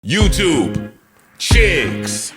YouTube, chicks.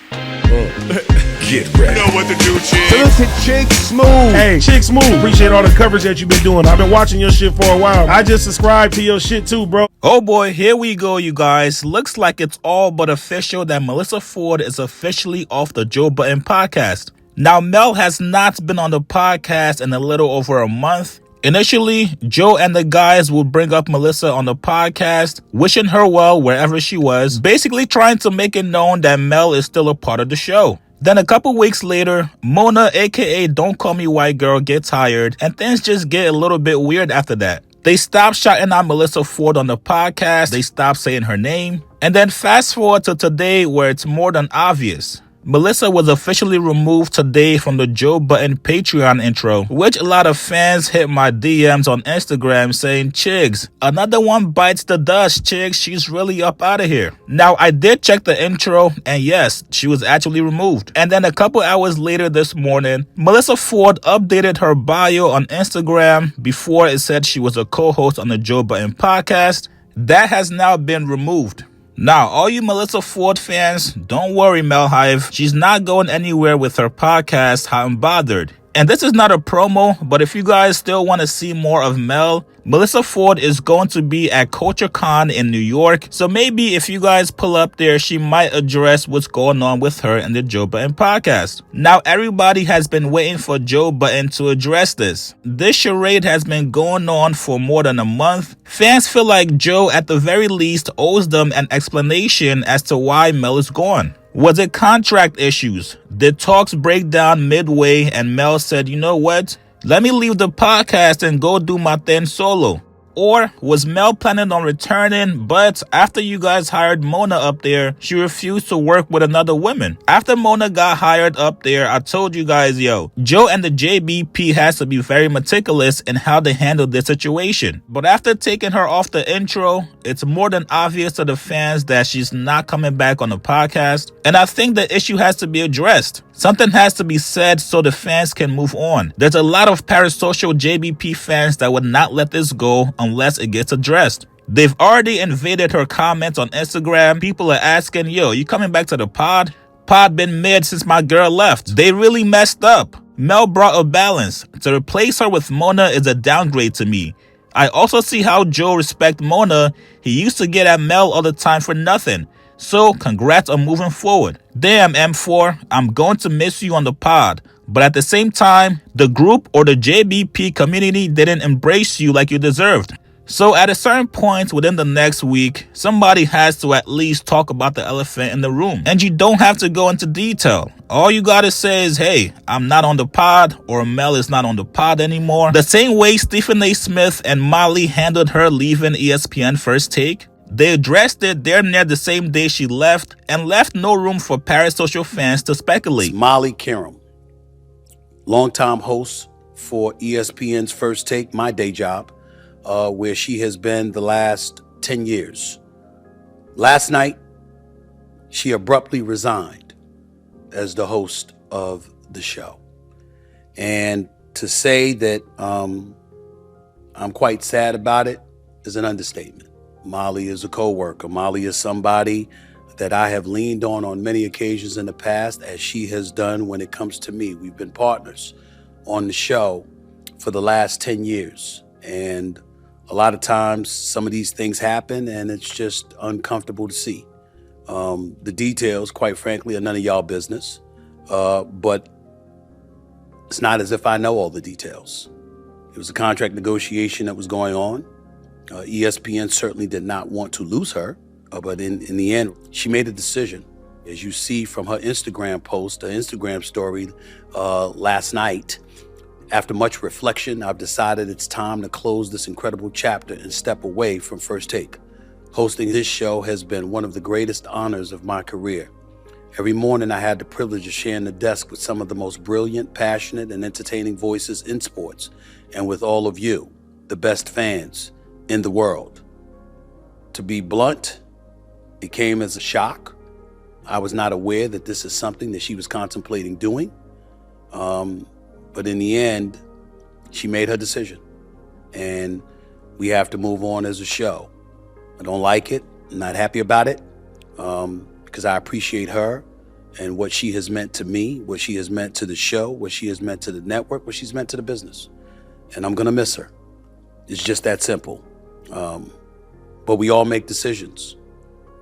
Get ready. You know what to do, chicks. Look at Chick Smooth. Hey, Chick Smooth, appreciate all the coverage that you've been doing. I've been watching your shit for a while. I just subscribed to your shit too, bro. Oh boy, here we go, you guys. Looks like it's all but official that Melyssa Ford is officially off the Joe Budden podcast. Now, Mel has not been on the podcast in a little over a month. Initially, Joe and the guys would bring up Melyssa on the podcast, wishing her well wherever she was, basically trying to make it known that Mel is still a part of the show. Then a couple weeks later, Mona, aka Don't Call Me White Girl, gets hired, and things just get a little bit weird after that. They stop shouting out Melyssa Ford on the podcast, they stop saying her name, and then fast forward to today where it's more than obvious. Melyssa was officially removed today from the Joe Budden Patreon intro, which a lot of fans hit my DMs on Instagram saying, "Chigs, another one bites the dust, Chigs, she's really up out of here." Now, I did check the intro, and yes, she was actually removed. And then a couple hours later this morning, Melyssa Ford updated her bio on Instagram before it said she was a co-host on the Joe Budden podcast. That has now been removed. Now, all you Melyssa Ford fans, don't worry, Mel Hive. She's not going anywhere with her podcast, Hot and Bothered. And this is not a promo, but if you guys still want to see more of Mel, Melyssa Ford is going to be at CultureCon in New York. So maybe if you guys pull up there, she might address what's going on with her and the Joe Budden podcast. Now, everybody has been waiting for Joe Budden to address this. This charade has been going on for more than a month. Fans feel like Joe, at the very least, owes them an explanation as to why Mel is gone. Was it contract issues? Did talks break down midway and Mel said, "You know what? Let me leave the podcast and go do my thing solo"? Or was Mel planning on returning, but after you guys hired Mona up there, she refused to work with another woman? After Mona got hired up there, I told you guys, yo, Joe and the JBP has to be very meticulous in how they handle this situation. But after taking her off the intro, it's more than obvious to the fans that she's not coming back on the podcast. And I think the issue has to be addressed. Something has to be said so the fans can move on. There's a lot of parasocial JBP fans that would not let this go unless it gets addressed. They've already invaded her comments on Instagram. People are asking, yo, you coming back to the pod? Pod been mid since my girl left. They really messed up. Mel brought a balance. To replace her with Mona is a downgrade to me. I also see how Joe respects Mona. He used to get at Mel all the time for nothing. So, congrats on moving forward. Damn, M4, I'm going to miss you on the pod. But at the same time, the group or the JBP community didn't embrace you like you deserved. So at a certain point within the next week, somebody has to at least talk about the elephant in the room. And you don't have to go into detail. All you gotta say is, hey, I'm not on the pod, or Mel is not on the pod anymore. The same way Stephen A. Smith and Molly handled her leaving ESPN First Take. They addressed it there near the same day she left and left no room for parasocial fans to speculate. Molly Karam, longtime host for ESPN's First Take, my day job, where she has been the last 10 years. Last night, she abruptly resigned as the host of the show. And to say that I'm quite sad about it is an understatement. Molly is a co-worker. Molly is somebody that I have leaned on many occasions in the past, as she has done when it comes to me. We've been partners on the show for the last 10 years. And a lot of times some of these things happen and it's just uncomfortable to see. The details, quite frankly, are none of y'all business. But it's not as if I know all the details. It was a contract negotiation that was going on. ESPN certainly did not want to lose her, but in the end, she made a decision. As you see from her Instagram post, her Instagram story last night, after much reflection, I've decided it's time to close this incredible chapter and step away from First Take. Hosting this show has been one of the greatest honors of my career. Every morning, I had the privilege of sharing the desk with some of the most brilliant, passionate, and entertaining voices in sports, and with all of you, the best fans in the world. To be blunt, it came as a shock. I was not aware that this is something that she was contemplating doing. But in the end, she made her decision. And we have to move on as a show. I don't like it. I'm not happy about it. because I appreciate her and what she has meant to me, what she has meant to the show, what she has meant to the network, what she's meant to the business. And I'm going to miss her. It's just that simple. But we all make decisions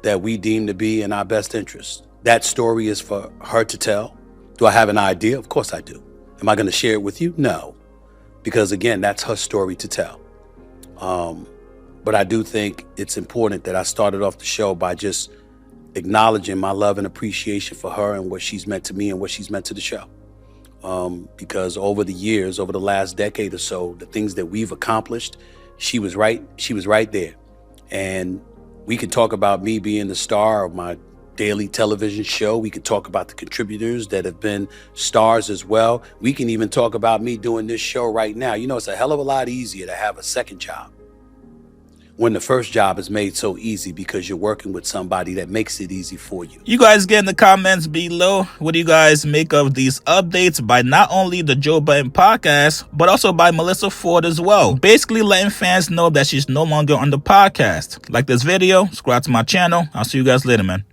that we deem to be in our best interest. That story is for her to tell. Do I have an idea? Of course I do. Am I going to share it with you? No. Because again, that's her story to tell. But I do think it's important that I started off the show by just acknowledging my love and appreciation for her and what she's meant to me and what she's meant to the show. Because over the years, over the last decade or so, the things that we've accomplished, she was right there. And we could talk about me being the star of my daily television show. We could talk about the contributors that have been stars as well. We can even talk about me doing this show right now. You know, it's a hell of a lot easier to have a second job when the first job is made so easy because you're working with somebody that makes it easy for you. You guys get in the comments below. What do you guys make of these updates by not only the Joe Budden podcast, but also by Melyssa Ford as well? Basically letting fans know that she's no longer on the podcast. Like this video, subscribe to my channel. I'll see you guys later, man.